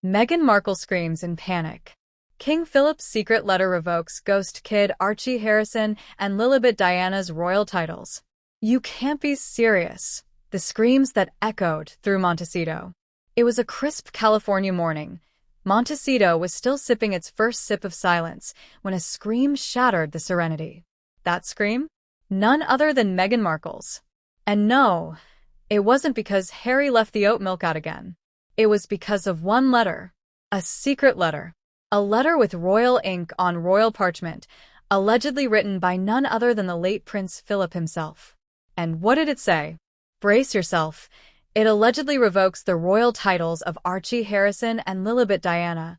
Meghan Markle screams in panic. King Philip's secret letter revokes ghost kid Archie Harrison and Lilibet Diana's royal titles. You can't be serious. The screams that echoed through Montecito. It was a crisp California morning. Montecito was still sipping its first sip of silence when a scream shattered the serenity. That scream? None other than Meghan Markle's. And no, it wasn't because Harry left the oat milk out again. It was because of one letter. A secret letter. A letter with royal ink on royal parchment, allegedly written by none other than the late Prince Philip himself. And what did it say? Brace yourself. It allegedly revokes the royal titles of Archie Harrison and Lilibet Diana,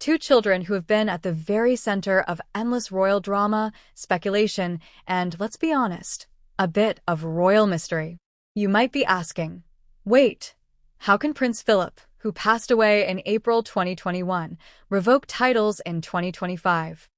two children who have been at the very center of endless royal drama, speculation, and, let's be honest, a bit of royal mystery. You might be asking, wait, how can Prince Philip, who passed away in April 2021, revoke titles in 2025?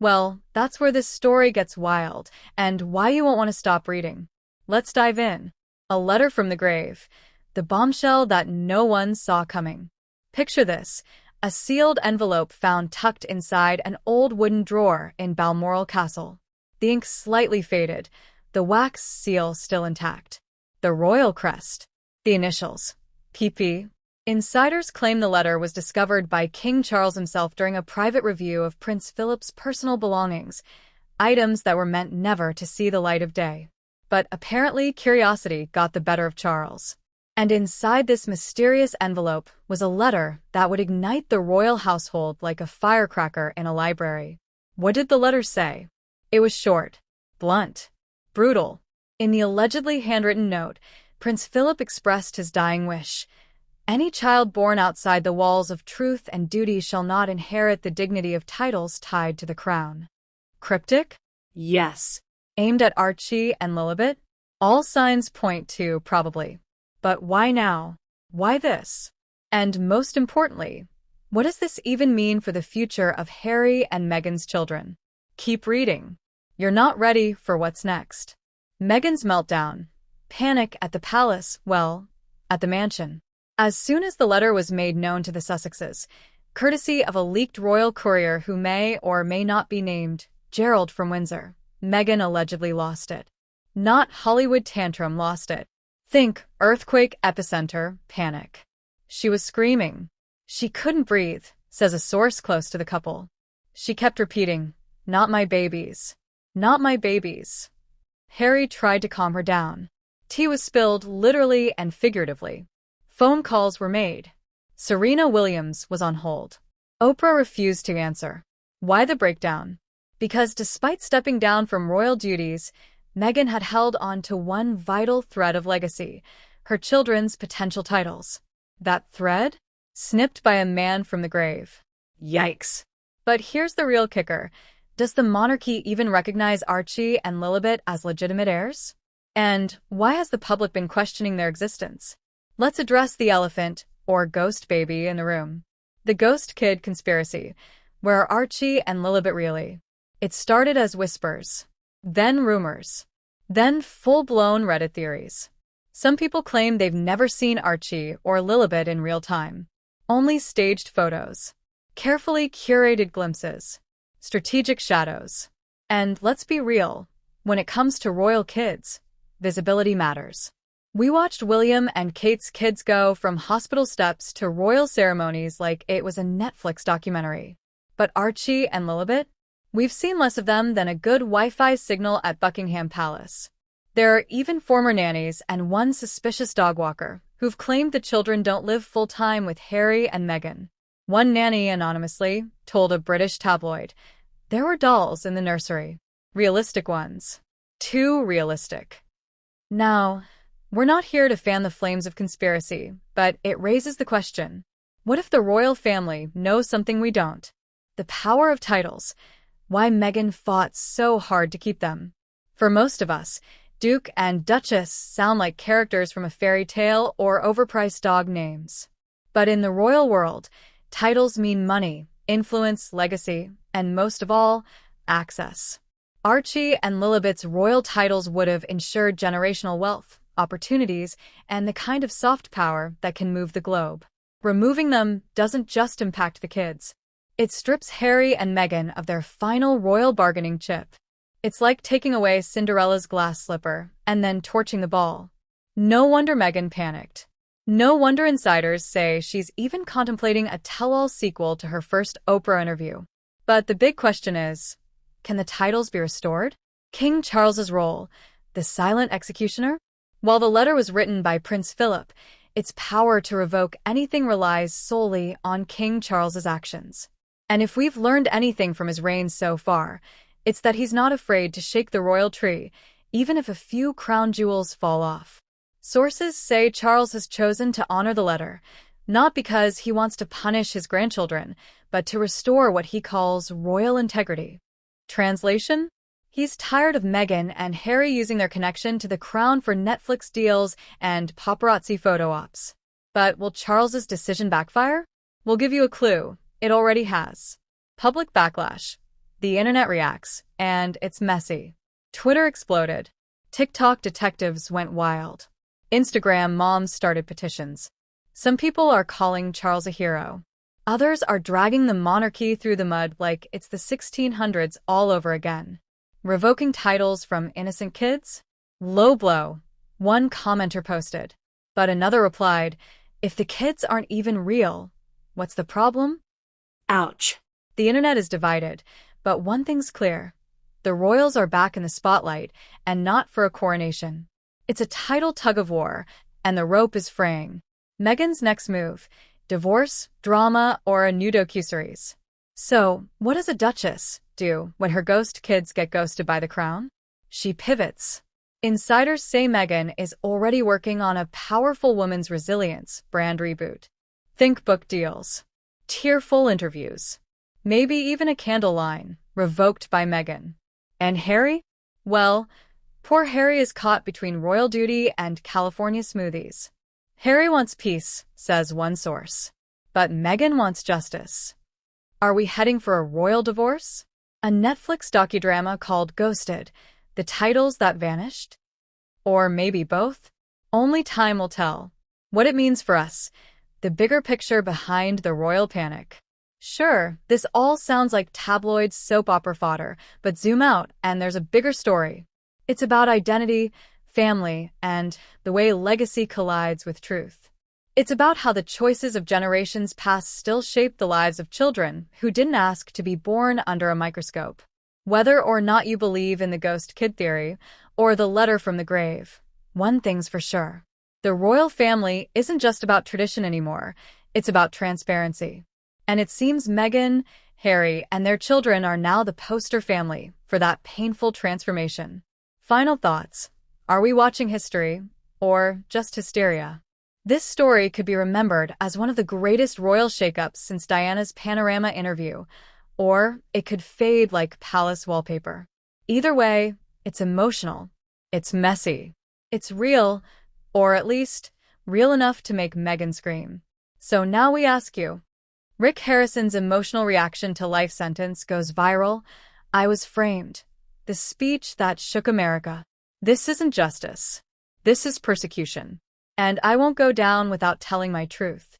Well, that's where this story gets wild, and why you won't want to stop reading. Let's dive in. A letter from the grave. The bombshell that no one saw coming. Picture this. A sealed envelope found tucked inside an old wooden drawer in Balmoral Castle. The ink slightly faded, the wax seal still intact. The royal crest. The initials. PP. Insiders claim the letter was discovered by King Charles himself during a private review of Prince Philip's personal belongings, items that were meant never to see the light of day. But apparently curiosity got the better of Charles. And inside this mysterious envelope was a letter that would ignite the royal household like a firecracker in a library. What did the letter say? It was short, blunt, brutal. In the allegedly handwritten note, Prince Philip expressed his dying wish. Any child born outside the walls of truth and duty shall not inherit the dignity of titles tied to the crown. Cryptic? Yes. Aimed at Archie and Lilibet? All signs point to probably. But why now? Why this? And most importantly, what does this even mean for the future of Harry and Meghan's children? Keep reading. You're not ready for what's next. Meghan's meltdown. Panic at the palace, well, at the mansion. As soon as the letter was made known to the Sussexes, courtesy of a leaked royal courier who may or may not be named Gerald from Windsor, Meghan allegedly lost it. Not Hollywood tantrum lost it. Think earthquake epicenter, panic. She was screaming. She couldn't breathe, says a source close to the couple. She kept repeating, "Not my babies. Not my babies." Harry tried to calm her down. Tea was spilled literally and figuratively. Phone calls were made. Serena Williams was on hold. Oprah refused to answer. Why the breakdown? Because despite stepping down from royal duties, Meghan had held on to one vital thread of legacy, her children's potential titles. That thread? Snipped by a man from the grave. Yikes. But here's the real kicker. Does the monarchy even recognize Archie and Lilibet as legitimate heirs? And why has the public been questioning their existence? Let's address the elephant, or ghost baby, in the room. The ghost kid conspiracy. Where are Archie and Lilibet really? It started as whispers, then rumors, then full-blown Reddit theories. Some people claim they've never seen Archie or Lilibet in real time. Only staged photos, carefully curated glimpses, strategic shadows. And let's be real, when it comes to royal kids, visibility matters. We watched William and Kate's kids go from hospital steps to royal ceremonies like it was a Netflix documentary. But Archie and Lilibet? We've seen less of them than a good Wi-Fi signal at Buckingham Palace. There are even former nannies and one suspicious dog walker who've claimed the children don't live full-time with Harry and Meghan. One nanny anonymously told a British tabloid, there were dolls in the nursery. Realistic ones. Too realistic. Now, we're not here to fan the flames of conspiracy, but it raises the question. What if the royal family knows something we don't? The power of titles. Why Meghan fought so hard to keep them. For most of us, Duke and Duchess sound like characters from a fairy tale or overpriced dog names. But in the royal world, titles mean money, influence, legacy, and most of all, access. Archie and Lilibet's royal titles would have ensured generational wealth, opportunities, and the kind of soft power that can move the globe. Removing them doesn't just impact the kids. It strips Harry and Meghan of their final royal bargaining chip. It's like taking away Cinderella's glass slipper and then torching the ball. No wonder Meghan panicked. No wonder insiders say she's even contemplating a tell-all sequel to her first Oprah interview. But the big question is, can the titles be restored? King Charles's role, the silent executioner? While the letter was written by Prince Philip, its power to revoke anything relies solely on King Charles's actions. And if we've learned anything from his reign so far, it's that he's not afraid to shake the royal tree, even if a few crown jewels fall off. Sources say Charles has chosen to honor the letter, not because he wants to punish his grandchildren, but to restore what he calls royal integrity. Translation? He's tired of Meghan and Harry using their connection to the crown for Netflix deals and paparazzi photo ops. But will Charles's decision backfire? We'll give you a clue. It already has. Public backlash. The internet reacts, and it's messy. Twitter exploded. TikTok detectives went wild. Instagram moms started petitions. Some people are calling Charles a hero. Others are dragging the monarchy through the mud like it's the 1600s all over again. Revoking titles from innocent kids? Low blow, one commenter posted. But another replied, if the kids aren't even real, what's the problem? Ouch. The internet is divided, but one thing's clear. The royals are back in the spotlight, and not for a coronation. It's a title tug-of-war, and the rope is fraying. Meghan's next move: divorce, drama, or a new docuseries. So, what does a duchess do when her ghost kids get ghosted by the crown? She pivots. Insiders say Meghan is already working on a powerful women's resilience brand reboot. Think book deals, tearful interviews, maybe even a candle line, revoked by Meghan. And Harry? Well, poor Harry is caught between royal duty and California smoothies. Harry wants peace, says one source. But Meghan wants justice. Are we heading for a royal divorce? A Netflix docudrama called Ghosted, The Titles That Vanished? Or maybe both? Only time will tell. What it means for us, the bigger picture behind the royal panic. Sure, this all sounds like tabloid soap opera fodder, but zoom out and there's a bigger story. It's about identity, family, and the way legacy collides with truth. It's about how the choices of generations past still shape the lives of children who didn't ask to be born under a microscope. Whether or not you believe in the ghost kid theory or the letter from the grave, one thing's for sure. The royal family isn't just about tradition anymore, it's about transparency. And it seems Meghan, Harry, and their children are now the poster family for that painful transformation. Final thoughts. Are we watching history, or just hysteria? This story could be remembered as one of the greatest royal shakeups since Diana's Panorama interview, or it could fade like palace wallpaper. Either way, it's emotional, it's messy, it's real, or at least real enough to make Meghan scream. So now we ask you, Rick Harrison's emotional reaction to life sentence goes viral. I was framed. The speech that shook America. This isn't justice. This is persecution. And I won't go down without telling my truth.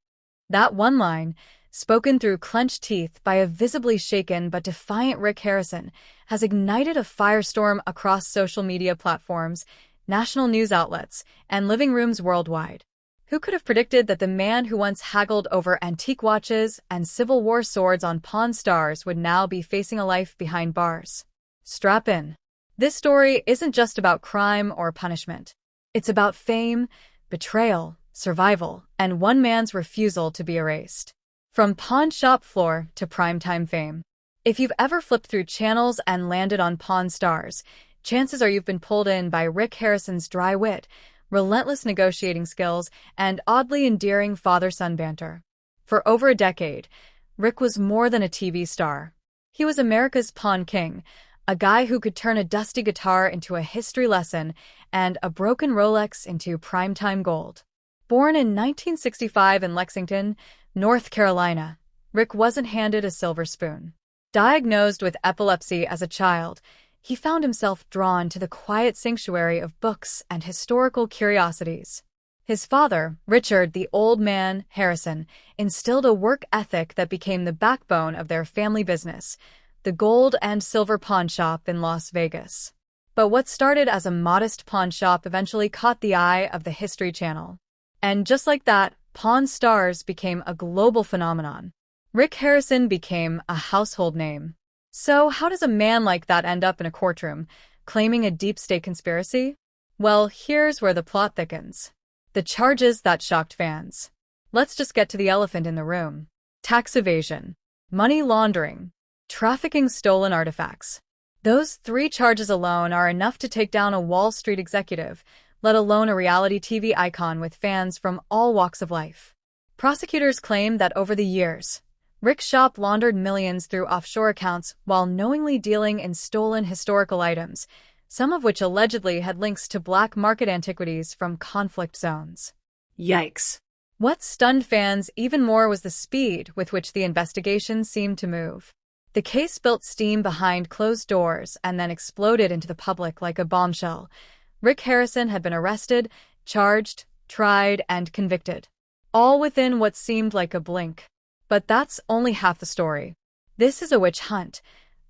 That one line, spoken through clenched teeth by a visibly shaken but defiant Rick Harrison, has ignited a firestorm across social media platforms, national news outlets, and living rooms worldwide. Who could have predicted that the man who once haggled over antique watches and Civil War swords on Pawn Stars would now be facing a life behind bars? Strap in. This story isn't just about crime or punishment. It's about fame, betrayal, survival, and one man's refusal to be erased. From pawn shop floor to primetime fame. If you've ever flipped through channels and landed on Pawn Stars, chances are you've been pulled in by Rick Harrison's dry wit, relentless negotiating skills, and oddly endearing father-son banter. For over a decade, Rick was more than a TV star. He was America's pawn king, a guy who could turn a dusty guitar into a history lesson and a broken Rolex into primetime gold. Born in 1965 in Lexington, North Carolina, Rick wasn't handed a silver spoon. Diagnosed with epilepsy as a child, he found himself drawn to the quiet sanctuary of books and historical curiosities. His father, Richard the Old Man Harrison, instilled a work ethic that became the backbone of their family business, the gold and silver pawn shop in Las Vegas. But what started as a modest pawn shop eventually caught the eye of the History Channel. And just like that, Pawn Stars became a global phenomenon. Rick Harrison became a household name. So how does a man like that end up in a courtroom, claiming a deep state conspiracy? Well, here's where the plot thickens. The charges that shocked fans. Let's just get to the elephant in the room. Tax evasion, money laundering, trafficking stolen artifacts. Those three charges alone are enough to take down a Wall Street executive, let alone a reality TV icon with fans from all walks of life. Prosecutors claim that over the years, Rick's shop laundered millions through offshore accounts while knowingly dealing in stolen historical items, some of which allegedly had links to black market antiquities from conflict zones. Yikes. What stunned fans even more was the speed with which the investigation seemed to move. The case built steam behind closed doors and then exploded into the public like a bombshell. Rick Harrison had been arrested, charged, tried, and convicted, all within what seemed like a blink. But that's only half the story. This is a witch hunt.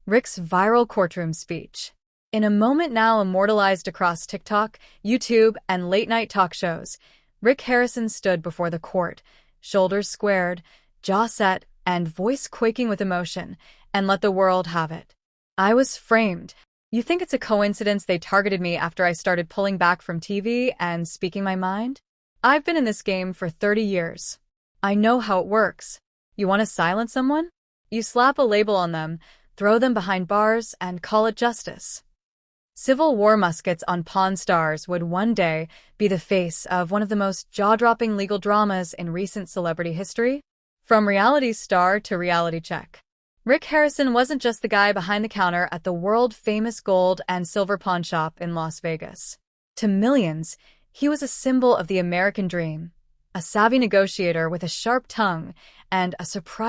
Rick's viral courtroom speech. In a moment now immortalized across TikTok, YouTube, and late-night talk shows, Rick Harrison stood before the court, shoulders squared, jaw set, and voice quaking with emotion, and let the world have it. I was framed. You think it's a coincidence they targeted me after I started pulling back from TV and speaking my mind? I've been in this game for 30 years. I know how it works. You want to silence someone? You slap a label on them, throw them behind bars, and call it justice. Civil War muskets on Pawn Stars would one day be the face of one of the most jaw-dropping legal dramas in recent celebrity history. From reality star to reality check. Rick Harrison wasn't just the guy behind the counter at the world-famous gold and silver pawn shop in Las Vegas. To millions, he was a symbol of the American dream, a savvy negotiator with a sharp tongue, and a surprise